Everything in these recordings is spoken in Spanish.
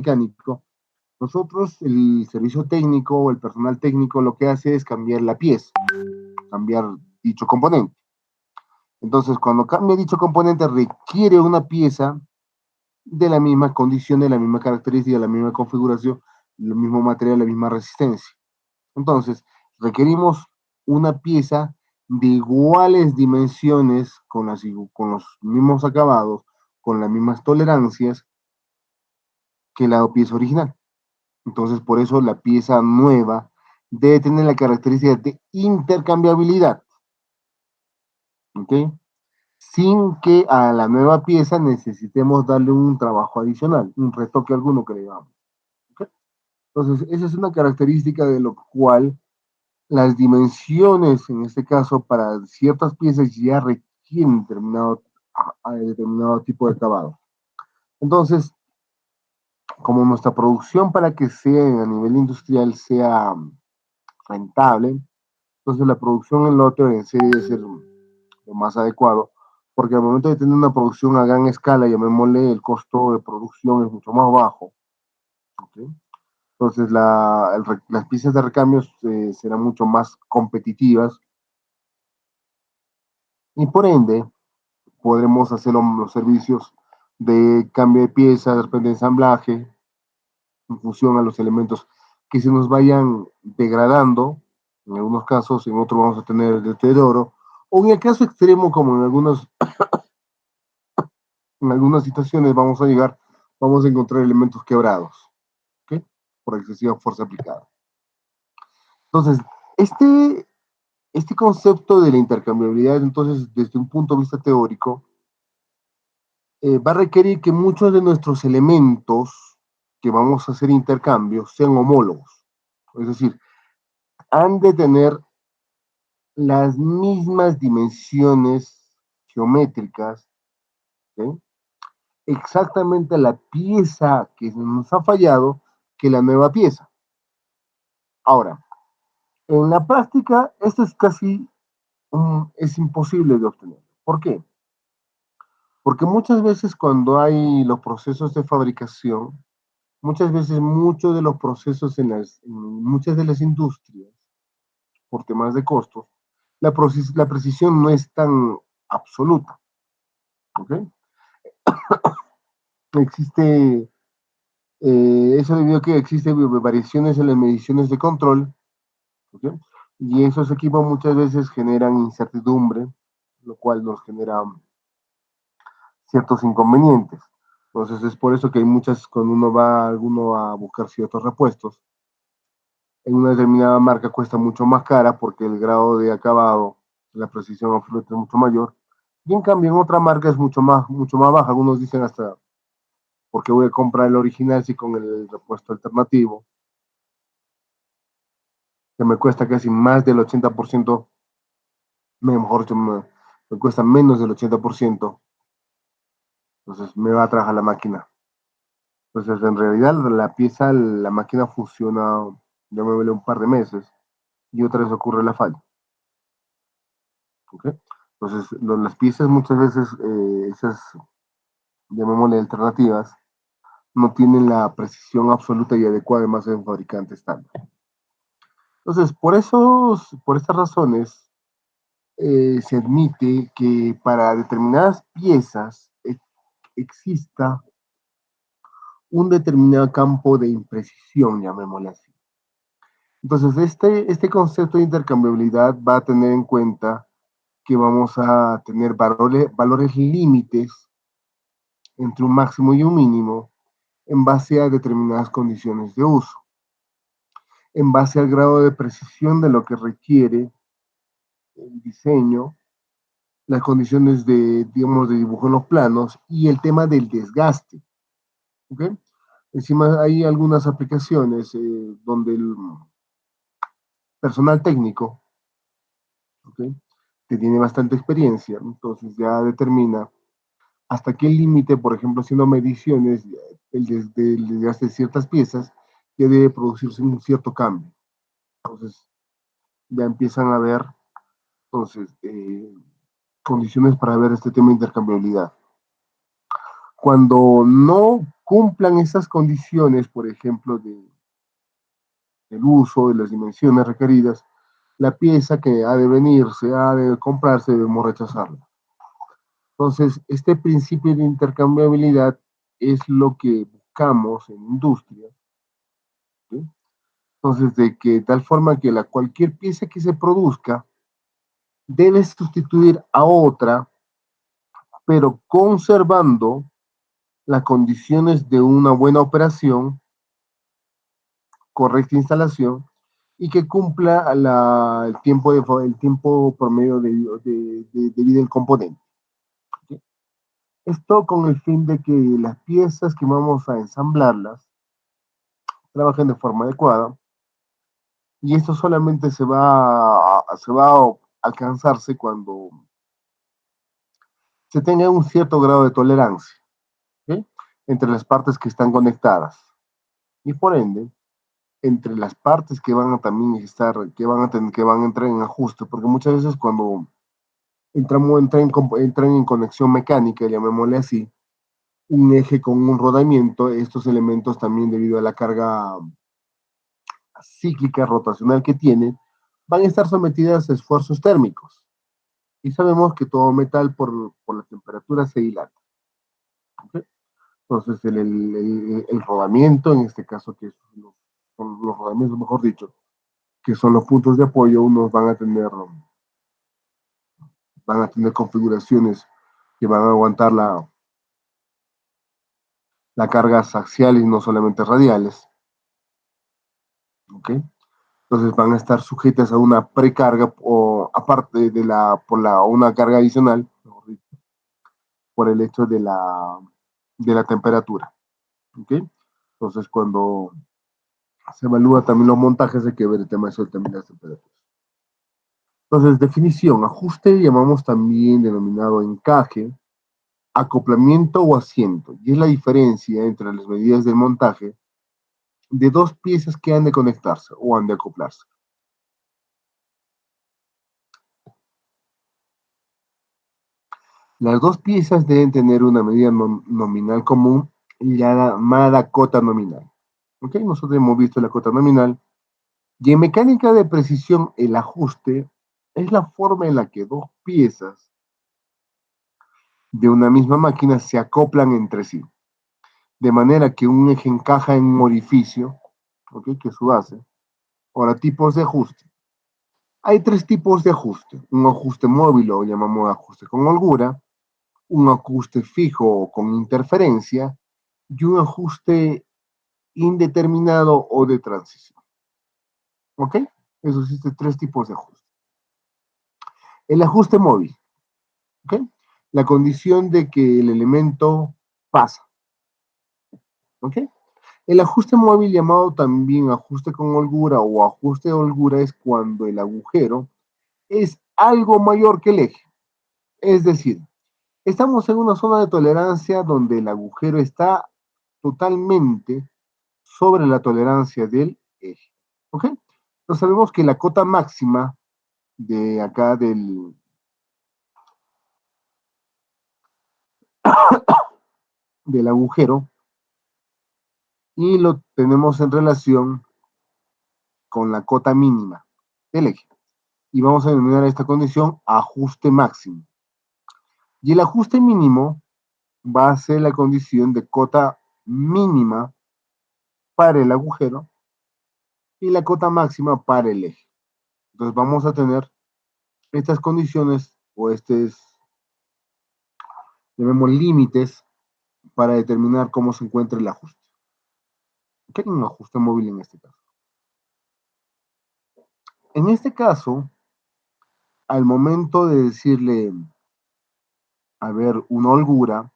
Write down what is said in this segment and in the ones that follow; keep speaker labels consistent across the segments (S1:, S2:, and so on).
S1: mecánico, nosotros, el servicio técnico o el personal técnico, lo que hace es cambiar la pieza, cambiar dicho componente. Entonces, cuando cambia dicho componente, requiere una pieza de la misma condición, de la misma característica, de la misma configuración, el mismo material, la misma resistencia. Entonces, requerimos una pieza de iguales dimensiones, con los mismos acabados, con las mismas tolerancias que la pieza original. Entonces, por eso la pieza nueva debe tener la característica de intercambiabilidad, ¿ok? Sin que a la nueva pieza necesitemos darle un trabajo adicional, un retoque alguno que le digamos. ¿Okay? Entonces, esa es una característica de lo cual las dimensiones, en este caso, para ciertas piezas ya requieren determinado tipo de acabado. Entonces, como nuestra producción para que sea a nivel industrial sea rentable, entonces la producción en lote en serie debe ser lo más adecuado, porque al momento de tener una producción a gran escala, llamémosle, el costo de producción es mucho más bajo. ¿Okay? Entonces las piezas de recambios serán mucho más competitivas y por ende podremos hacer los servicios de cambio de piezas, de repente de ensamblaje, en función a los elementos que se nos vayan degradando, en algunos casos, en otros vamos a tener deterioro, o en el caso extremo, como en algunas situaciones vamos a encontrar elementos quebrados, ¿ok? Por excesiva fuerza aplicada. Entonces, este, este concepto de la intercambiabilidad, entonces, desde un punto de vista teórico, va a requerir que muchos de nuestros elementos que vamos a hacer intercambios sean homólogos. Es decir, han de tener las mismas dimensiones geométricas, ¿sí? Exactamente la pieza que nos ha fallado que la nueva pieza. Ahora, en la práctica, esto es es imposible de obtener. ¿Por qué? Porque muchas veces cuando hay los procesos de fabricación, muchas veces muchos de los procesos en muchas de las industrias, por temas de costos, la precisión no es tan absoluta. ¿Ok? Existe, eso debido a que existen variaciones en las mediciones de control, ¿ok? Y esos equipos muchas veces generan incertidumbre, lo cual nos genera ciertos inconvenientes. Entonces es por eso que hay muchas, cuando alguno a buscar ciertos repuestos, en una determinada marca cuesta mucho más cara porque el grado de acabado, la precisión absoluta es mucho mayor, y en cambio en otra marca es mucho más baja. Algunos dicen hasta, ¿por qué voy a comprar el original si con el repuesto alternativo, que me cuesta casi más del 80%, mejor dicho, me cuesta menos del 80%, entonces me va a trabajar la máquina? Entonces en realidad la máquina funciona, ya me vale un par de meses, y otra vez ocurre la falla. ¿Okay? Entonces las piezas muchas veces, esas, llamémosle alternativas, no tienen la precisión absoluta y adecuada más de un fabricante estándar. Entonces, por estas razones, se admite que para determinadas piezas exista un determinado campo de imprecisión, llamémosle así. Entonces, este concepto de intercambiabilidad va a tener en cuenta que vamos a tener valores límites entre un máximo y un mínimo en base a determinadas condiciones de uso, en base al grado de precisión de lo que requiere el diseño, las condiciones digamos, de dibujo en los planos y el tema del desgaste. ¿Okay? Encima hay algunas aplicaciones donde el personal técnico, ¿okay?, que tiene bastante experiencia, entonces ya determina hasta qué límite, por ejemplo, haciendo mediciones, el desgaste de ciertas piezas, que debe producirse un cierto cambio. Entonces ya empiezan a ver entonces, condiciones para ver este tema de intercambiabilidad. Cuando no cumplan esas condiciones, por ejemplo, del uso, de las dimensiones requeridas, la pieza que ha de venirse, ha de comprarse, debemos rechazarla. Entonces, este principio de intercambiabilidad es lo que buscamos en industria, ¿sí? Entonces, de que tal forma que cualquier pieza que se produzca debe sustituir a otra, pero conservando las condiciones de una buena operación, correcta instalación y que cumpla el tiempo promedio de vida del componente. ¿Sí? Esto con el fin de que las piezas que vamos a ensamblarlas trabajen de forma adecuada, y esto solamente se va a alcanzarse cuando se tenga un cierto grado de tolerancia, ¿sí? Entre las partes que están conectadas y por ende entre las partes que van a también estar, que van a entrar en ajuste, porque muchas veces cuando entran en conexión mecánica, llamémosle así, un eje con un rodamiento, estos elementos también debido a la carga cíclica rotacional que tienen, van a estar sometidas a esfuerzos térmicos. Y sabemos que todo metal por la temperatura se dilata. ¿Okay? Entonces el rodamiento, en este caso que son los rodamientos, mejor dicho, que son los puntos de apoyo, unos van a tener configuraciones que van a aguantar la carga axial y no solamente radiales. ¿Okay? Entonces van a estar sujetas a una precarga o aparte una carga adicional, por el hecho de la temperatura. ¿Okay? Entonces cuando se evalúa también los montajes, hay que ver el tema de eso también las temperaturas. Entonces, definición, ajuste llamamos también denominado encaje, acoplamiento o asiento, y es la diferencia entre las medidas del montaje de dos piezas que han de conectarse o han de acoplarse. Las dos piezas deben tener una medida nominal común llamada cota nominal. ¿Ok? Nosotros hemos visto la cota nominal. Y en mecánica de precisión, el ajuste es la forma en la que dos piezas de una misma máquina se acoplan entre sí, de manera que un eje encaja en un orificio, ¿ok? Que es su base. Ahora, tipos de ajuste. Hay tres tipos de ajuste. Un ajuste móvil, lo llamamos ajuste con holgura, un ajuste fijo con interferencia y un ajuste indeterminado o de transición. ¿Ok? Eso existe tres tipos de ajuste. El ajuste móvil. ¿Ok? La condición de que el elemento pasa. ¿Ok? El ajuste móvil, llamado también ajuste con holgura o ajuste de holgura, es cuando el agujero es algo mayor que el eje. Es decir, estamos en una zona de tolerancia donde el agujero está totalmente sobre la tolerancia del eje. ¿Ok? Entonces sabemos que la cota máxima de acá del agujero y lo tenemos en relación con la cota mínima del eje. Y vamos a denominar esta condición ajuste máximo. Y el ajuste mínimo va a ser la condición de cota mínima para el agujero y la cota máxima para el eje. Entonces vamos a tener estas condiciones o llamemos límites para determinar cómo se encuentra el ajuste. ¿Qué es un ajuste móvil en este caso? En este caso, al momento de decirle, a ver, una holgura,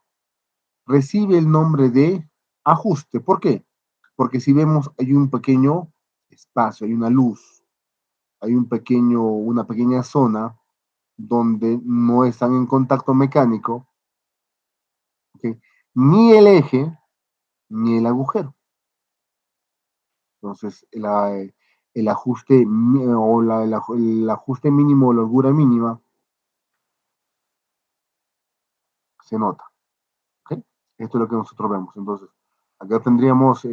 S1: recibe el nombre de ajuste. ¿Por qué? Porque si vemos, hay un pequeño espacio, hay una luz, hay una pequeña zona donde no están en contacto mecánico, ¿okay? Ni el eje ni el agujero. Entonces, el ajuste o el ajuste mínimo o la holgura mínima se nota. ¿Okay? Esto es lo que nosotros vemos. Entonces, Acá tendríamos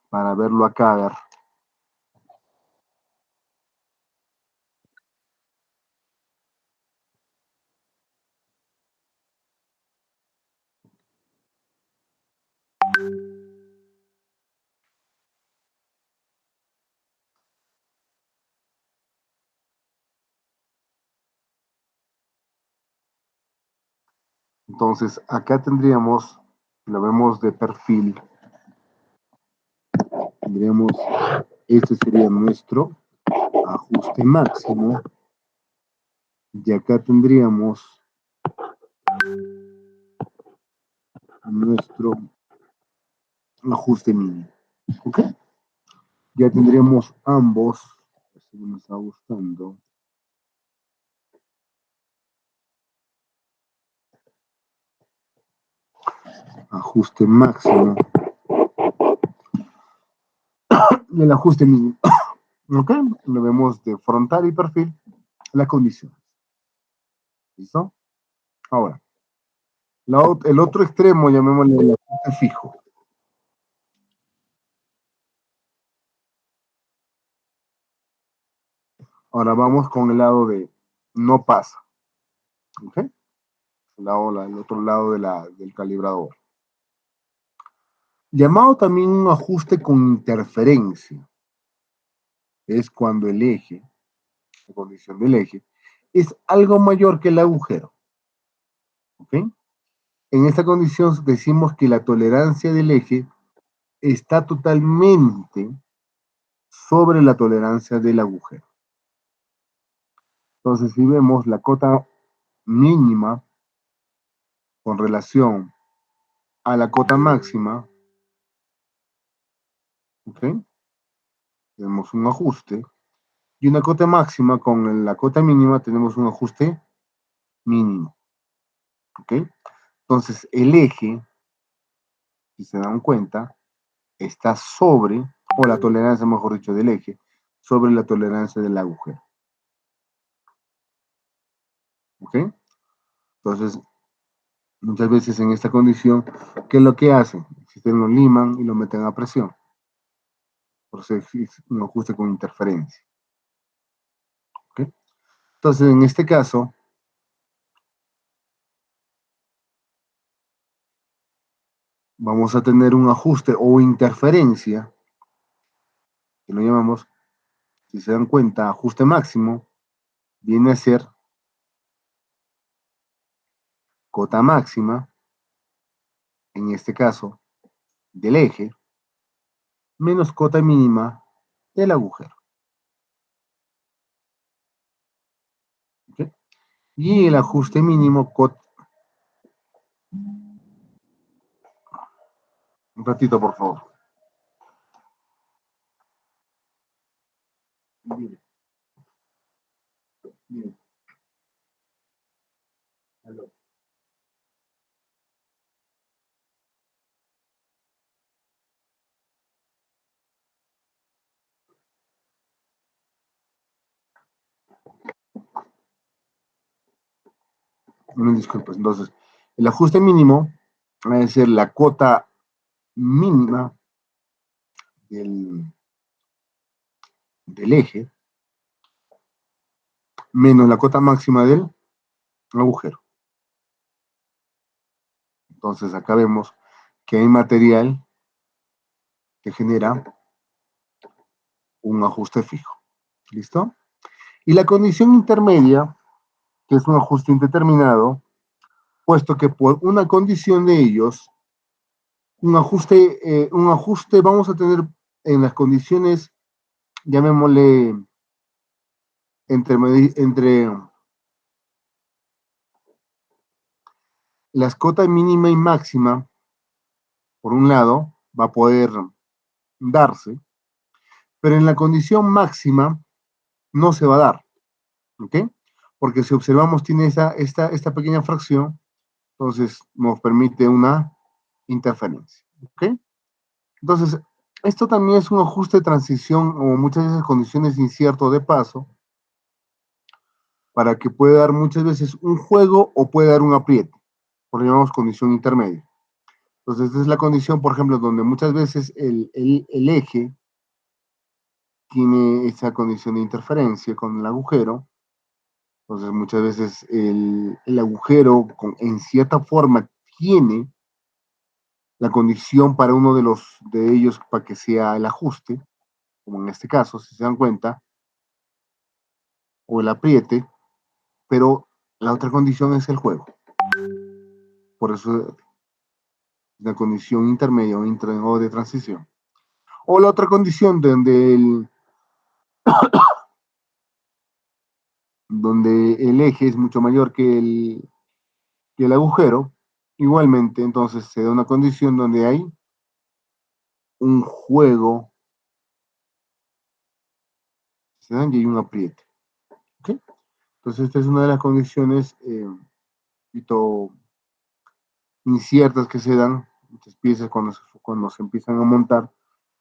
S1: para verlo acá, a ver. Entonces, acá tendríamos, lo vemos de perfil, tendríamos, este sería nuestro ajuste máximo, y acá tendríamos nuestro ajuste mínimo. ¿Ok? Ya tendríamos ambos, así me está gustando. Ajuste máximo y el ajuste mínimo. ¿Ok? Lo vemos de frontal y perfil, la condición. ¿Listo? Ahora, el otro extremo, llamémosle el ajuste fijo. Ahora vamos con el lado de no pasa. ¿Ok? El otro lado del calibrador. Llamado también un ajuste con interferencia. Es cuando el eje, la condición del eje, es algo mayor que el agujero. ¿Ok? En esta condición decimos que la tolerancia del eje está totalmente sobre la tolerancia del agujero. Entonces, si vemos la cota mínima con relación a la cota máxima, ¿ok? Tenemos un ajuste. Y una cota máxima con la cota mínima tenemos un ajuste mínimo. ¿Ok? Entonces, el eje, si se dan cuenta, está sobre, o la tolerancia, mejor dicho, del eje, sobre la tolerancia del agujero. ¿Ok? Entonces, muchas veces en esta condición, ¿qué es lo que hacen? Existen lo liman y lo meten a presión. Por eso es un ajuste con interferencia. ¿Ok? Entonces, en este caso, vamos a tener un ajuste o interferencia, que lo llamamos, si se dan cuenta, ajuste máximo, viene a ser cota máxima, en este caso, del eje, menos cota mínima del agujero. ¿Okay? Y el ajuste mínimo, un ratito, por favor. Bien. Bien. Disculpas. Entonces, el ajuste mínimo va a ser la cota mínima del eje menos la cota máxima del agujero. Entonces, acá vemos que hay material que genera un ajuste fijo. ¿Listo? Y la condición intermedia, que es un ajuste indeterminado, puesto que por una condición de ellos, un ajuste vamos a tener en las condiciones, llamémosle, entre las cotas mínima y máxima, por un lado, va a poder darse, pero en la condición máxima no se va a dar, ¿ok? Porque si observamos tiene esta pequeña fracción, entonces nos permite una interferencia, ¿ok? Entonces, esto también es un ajuste de transición o muchas veces condiciones incierto de paso, para que pueda dar muchas veces un juego o puede dar un apriete, por lo llamamos condición intermedia. Entonces, esta es la condición, por ejemplo, donde muchas veces el eje tiene esa condición de interferencia con el agujero. Entonces, muchas veces el agujero en cierta forma tiene la condición para uno de ellos para que sea el ajuste, como en este caso, si se dan cuenta, o el apriete, pero la otra condición es el juego. Por eso la condición intermedia o de transición. O la otra condición donde el eje es mucho mayor que el agujero, igualmente entonces se da una condición donde hay un juego, ¿se dan? Y hay un apriete. ¿Okay? Entonces esta es una de las condiciones inciertas que se dan, muchas piezas cuando se empiezan a montar,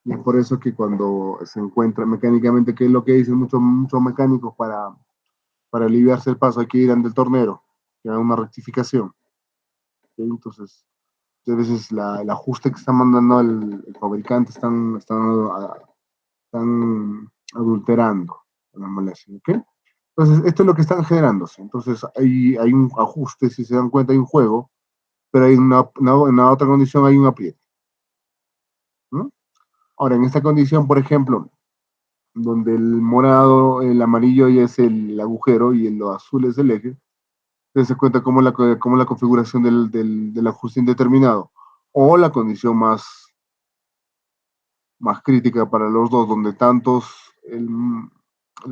S1: y es por eso que cuando se encuentra mecánicamente, que es lo que dicen muchos mecánicos para aliviarse el paso, hay que ir ante el tornero, que haga una rectificación. ¿Okay? Entonces, a veces el ajuste que está mandando el fabricante están adulterando la molestia. ¿Okay? Entonces, esto es lo que están generándose. Entonces, hay un ajuste, si se dan cuenta, hay un juego, pero hay una otra condición, hay un apriete. ¿No? Ahora, en esta condición, por ejemplo, donde el morado, el amarillo ya es el agujero y el azul es el eje, entonces se cuenta como la configuración del ajuste indeterminado, o la condición más crítica para los dos, donde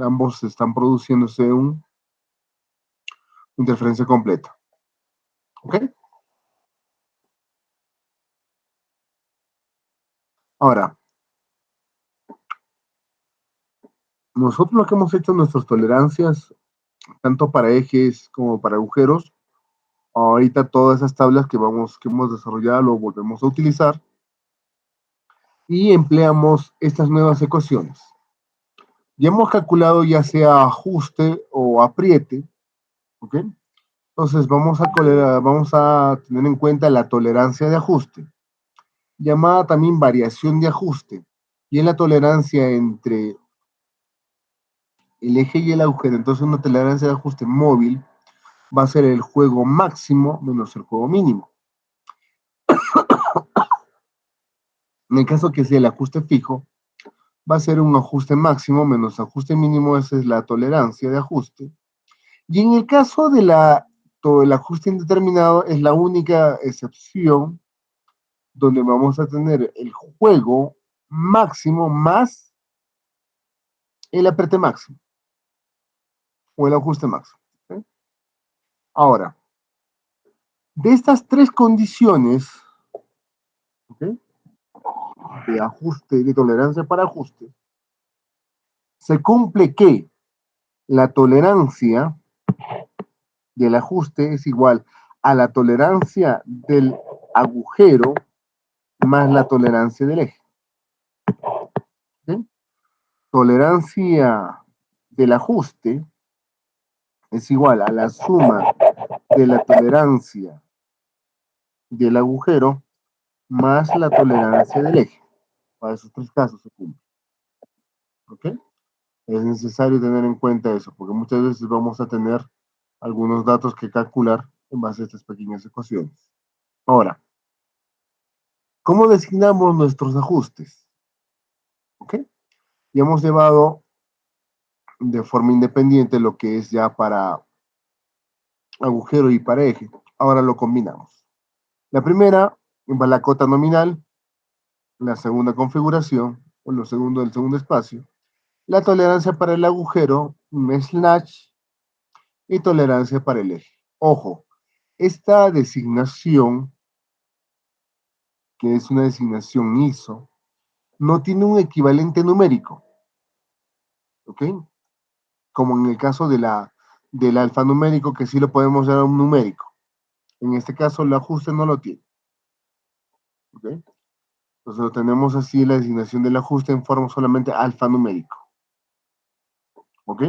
S1: ambos están produciéndose una interferencia completa. ¿Ok? Ahora, nosotros lo que hemos hecho en nuestras tolerancias, tanto para ejes como para agujeros, ahorita todas esas tablas que hemos desarrollado lo volvemos a utilizar y empleamos estas nuevas ecuaciones. Ya hemos calculado ya sea ajuste o apriete, ¿ok? Entonces vamos a tener en cuenta la tolerancia de ajuste, llamada también variación de ajuste, y es la tolerancia entre el eje y el agujero. Entonces una tolerancia de ajuste móvil va a ser el juego máximo menos el juego mínimo. En el caso que sea el ajuste fijo, va a ser un ajuste máximo menos ajuste mínimo, esa es la tolerancia de ajuste. Y en el caso todo el ajuste indeterminado es la única excepción donde vamos a tener el juego máximo más el apriete máximo o el ajuste máximo. ¿Okay? Ahora, de estas tres condiciones, ¿okay? De ajuste, de tolerancia para ajuste, se cumple que la tolerancia del ajuste es igual a la tolerancia del agujero más la tolerancia del eje. ¿Okay? Tolerancia del ajuste es igual a la suma de la tolerancia del agujero más la tolerancia del eje. Para esos tres casos se cumple. ¿Ok? Es necesario tener en cuenta eso, porque muchas veces vamos a tener algunos datos que calcular en base a estas pequeñas ecuaciones. Ahora, ¿cómo designamos nuestros ajustes? ¿Ok? Y hemos llevado de forma independiente lo que es ya para agujero y para eje. Ahora lo combinamos. La primera va la cota nominal, la segunda configuración, o el segundo espacio, la tolerancia para el agujero, un slash, y tolerancia para el eje. Ojo, esta designación, que es una designación ISO, no tiene un equivalente numérico, ¿ok? Como en el caso del alfanumérico, que sí lo podemos dar a un numérico. En este caso, el ajuste no lo tiene, ¿ok? Entonces lo tenemos así, la designación del ajuste en forma solamente alfanumérico, ¿ok?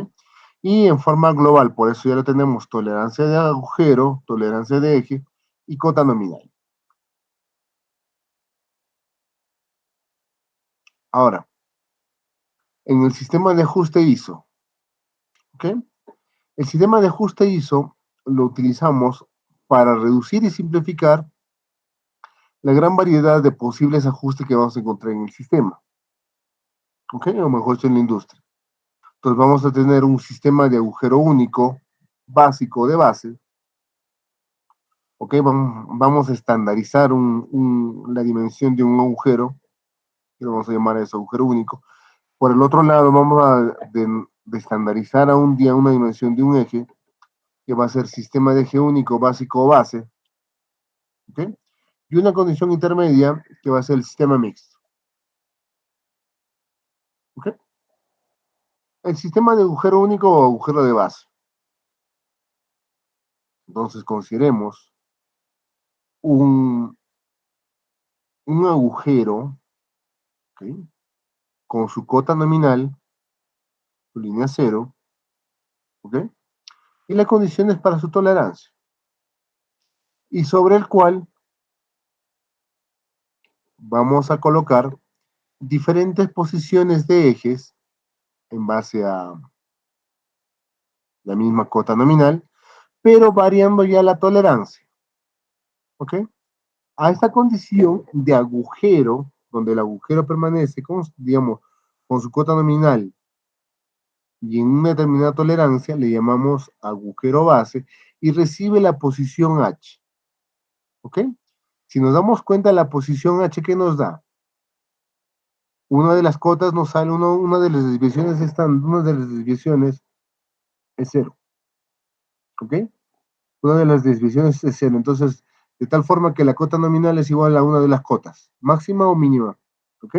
S1: Y en forma global, por eso ya lo tenemos, tolerancia de agujero, tolerancia de eje y cota nominal. Ahora, en el sistema de ajuste ISO, ¿ok? El sistema de ajuste ISO lo utilizamos para reducir y simplificar la gran variedad de posibles ajustes que vamos a encontrar en el sistema, ¿ok? O mejor dicho, en la industria. Entonces vamos a tener un sistema de agujero único, básico de base, ¿ok? Vamos a estandarizar la dimensión de un agujero, que vamos a llamar eso agujero único. Por el otro lado, vamos a de estandarizar a un día una dimensión de un eje, que va a ser sistema de eje único, básico o base, ¿ok? Y una condición intermedia, que va a ser el sistema mixto, ¿ok? El sistema de agujero único o agujero de base. Entonces, consideremos un, un agujero, ¿ok? Con su cota nominal, su línea cero, ¿ok? Y las condiciones para su tolerancia. Y sobre el cual vamos a colocar diferentes posiciones de ejes en base a la misma cota nominal, pero variando ya la tolerancia, ¿ok? A esta condición de agujero, donde el agujero permanece con, digamos, con su cota nominal y en una determinada tolerancia, le llamamos agujero base y recibe la posición H, ¿ok? Si nos damos cuenta, la posición H que nos da, una de las cotas nos sale, una de las desviaciones una de las desviaciones es cero, ¿ok? Una de las desviaciones es cero, entonces, de tal forma que la cota nominal es igual a una de las cotas, máxima o mínima, ¿ok?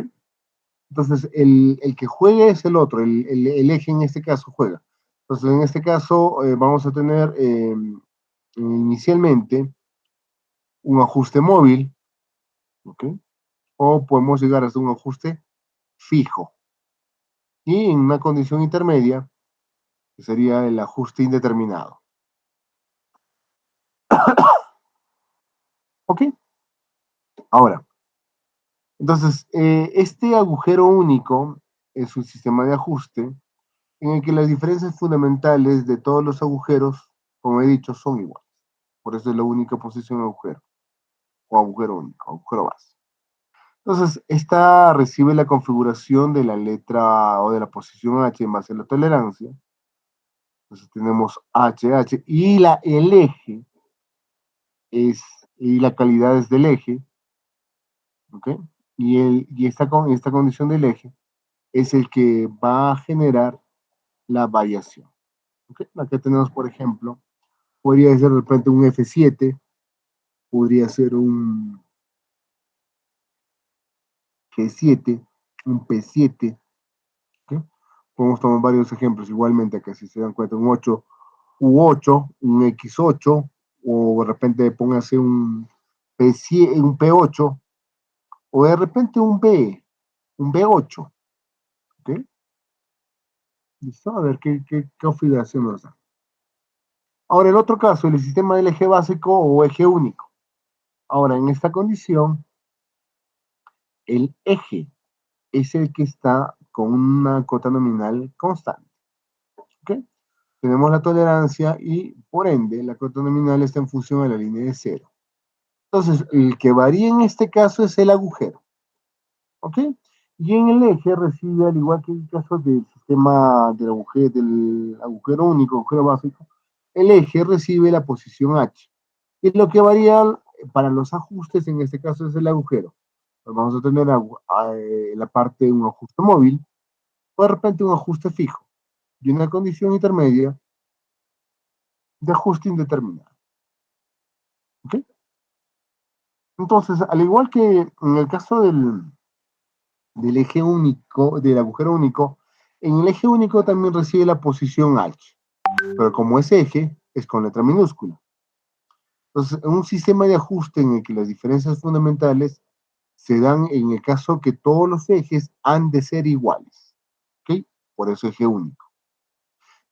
S1: Entonces, el que juegue es el otro, el eje en este caso juega. Entonces, en este caso, vamos a tener inicialmente un ajuste móvil, ¿ok? O podemos llegar hasta un ajuste fijo. Y en una condición intermedia, que sería el ajuste indeterminado. ¿Ok? Ahora, entonces, este agujero único es un sistema de ajuste en el que las diferencias fundamentales de todos los agujeros, como he dicho, son iguales. Por eso es la única posición agujero, o agujero único, agujero base. Entonces, esta recibe la configuración de la letra o de la posición H en base a la tolerancia. Entonces tenemos H y el eje y la calidad es del eje, ¿ok? Y esta condición del eje es el que va a generar la variación. ¿Okay? Aquí tenemos, por ejemplo, podría ser de repente un F7, podría ser un G7, un P7. ¿Okay? Podemos tomar varios ejemplos igualmente, que si se dan cuenta, un 8 U8, un X8, o de repente póngase P7, un P8, o de repente un B8. ¿Okay? ¿Listo? A ver qué configuración nos da. Ahora, el otro caso, el sistema del eje básico o eje único. Ahora, en esta condición, el eje es el que está con una cota nominal constante. ¿Okay? Tenemos la tolerancia y, por ende, la cota nominal está en función de la línea de cero. Entonces, el que varía en este caso es el agujero. ¿Ok? Y en el eje recibe, al igual que en el caso del sistema del agujero único, agujero básico, el eje recibe la posición H. Y lo que varía para los ajustes, en este caso, es el agujero. Pues vamos a tener la parte de un ajuste móvil, o de repente un ajuste fijo, y una condición intermedia de ajuste indeterminado. ¿Ok? Entonces, al igual que en el caso del eje único, del agujero único, en el eje único también recibe la posición H, pero como es eje, es con letra minúscula. Entonces, un sistema de ajuste en el que las diferencias fundamentales se dan en el caso que todos los ejes han de ser iguales. ¿Ok? Por eso eje único.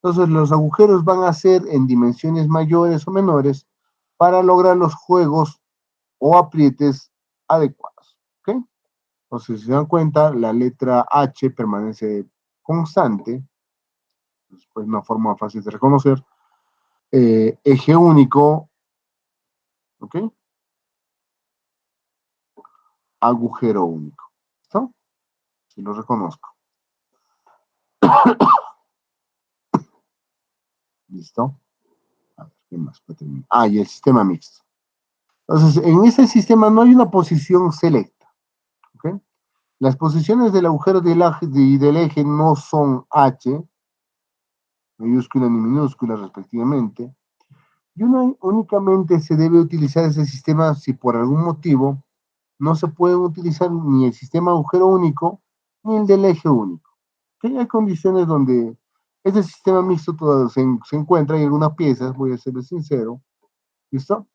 S1: Entonces los agujeros van a ser en dimensiones mayores o menores para lograr los juegos o aprietes adecuados. ¿Ok? Entonces, si se dan cuenta, la letra H permanece constante, pues una forma fácil de reconocer. Eje único, ¿ok? Agujero único. ¿Listo? Si lo reconozco. ¿Listo? A ver, ¿qué más? Ah, y el sistema mixto. Entonces, en este sistema no hay una posición selecta, ¿ok? Las posiciones del agujero y del eje no son H, mayúscula ni minúscula respectivamente, y únicamente se debe utilizar ese sistema si por algún motivo no se puede utilizar ni el sistema agujero único ni el del eje único. ¿Okay? Hay condiciones donde este sistema mixto todo se encuentra en algunas piezas, voy a ser sincero, ¿listo?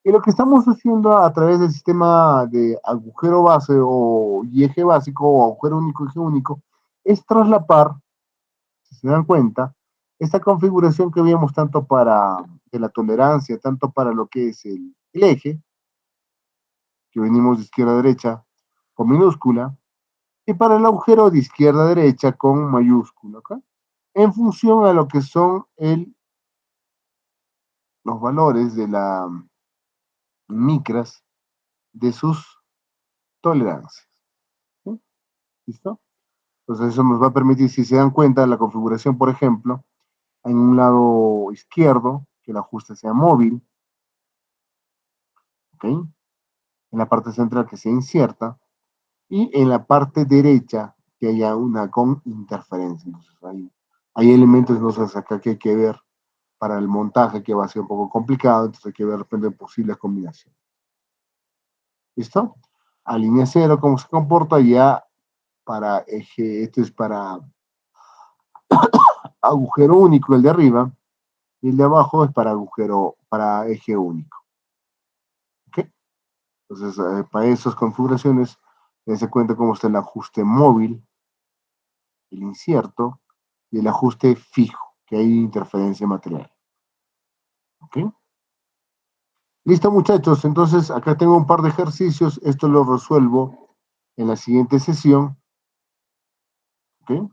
S1: Y lo que estamos haciendo a través del sistema de agujero base o y eje básico o agujero único, eje único, es traslapar, si se dan cuenta, esta configuración que vimos tanto para de la tolerancia, tanto para lo que es el eje, que venimos de izquierda a derecha con minúscula, y para el agujero de izquierda a derecha con mayúscula, ¿ok? En función a lo que son los valores de la micras de sus tolerancias. ¿Sí? ¿Listo? Entonces eso nos va a permitir, si se dan cuenta, la configuración, por ejemplo, en un lado izquierdo, que el ajuste sea móvil, ¿ok? En la parte central que sea incierta, y en la parte derecha que haya una con interferencia. Entonces hay elementos entonces acá que hay que ver para el montaje que va a ser un poco complicado, entonces hay que ver de repente posibles combinaciones. ¿Listo? A línea cero, cómo se comporta ya para eje, esto es para agujero único, el de arriba, y el de abajo es para agujero, para eje único. ¿Ok? Entonces, para esas configuraciones, se cuenta cómo está el ajuste móvil, el incierto y el ajuste fijo, que hay interferencia material. ¿Ok? Listo, muchachos. Entonces, acá tengo un par de ejercicios. Esto lo resuelvo en la siguiente sesión. ¿Ok?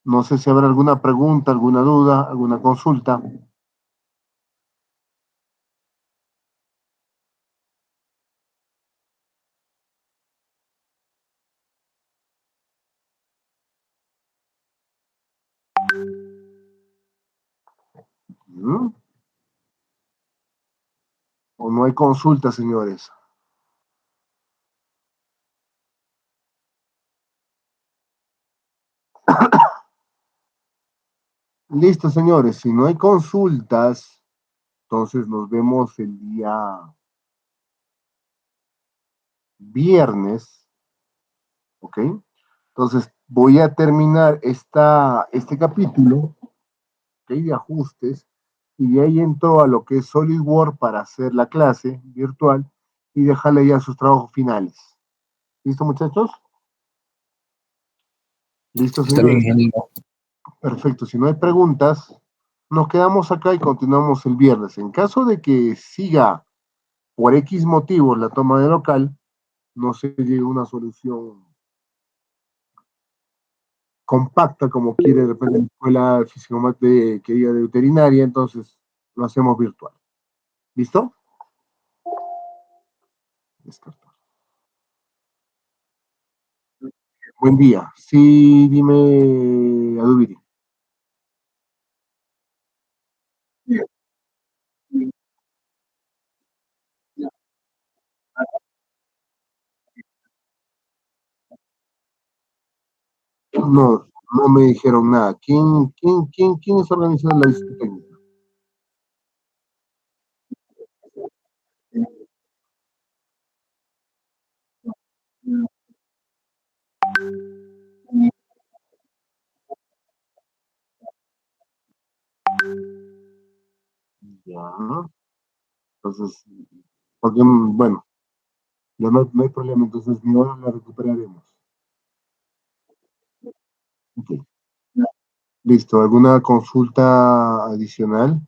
S1: No sé si habrá alguna pregunta, alguna duda, alguna consulta. ¿Mm? ¿O no hay consulta, señores? Listo, señores. Si no hay consultas, entonces nos vemos el día viernes. ¿Ok? Entonces voy a terminar este capítulo, ¿ok? De ajustes y de ahí entro a lo que es SolidWorks para hacer la clase virtual y dejarle ya sus trabajos finales. ¿Listo, muchachos? ¿Listo,
S2: Está bien,
S1: señores?
S2: ingeniero.
S1: Perfecto. Si no hay preguntas, nos quedamos acá y continuamos el viernes. En caso de que siga por X motivos la toma de local, no se llegue a una solución compacta como quiere de repente la escuela que diga de veterinaria, entonces lo hacemos virtual. ¿Listo? Descartar. Buen día. Sí, dime, Adubiri. No, no me dijeron nada. ¿Quién está organizando la visita técnica? Ya, entonces, porque, bueno, ya no hay problema, entonces mi hora la recuperaremos. Ok. Listo. ¿Alguna consulta adicional?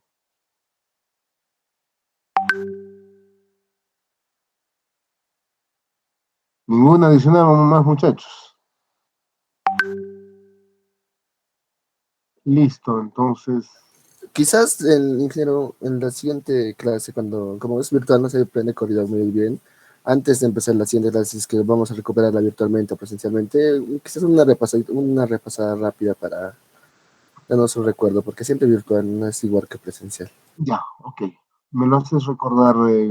S1: Ninguna adicional, vamos más muchachos. Listo, entonces,
S2: Quizás el ingeniero en la siguiente clase, cuando como es virtual no se puede coordinar muy bien, antes de empezar la siguiente clase que vamos a recuperarla virtualmente o presencialmente, quizás una repasada rápida para darnos un recuerdo, porque siempre virtual no es igual que presencial.
S1: ya, ok. Me lo haces recordar, Gali.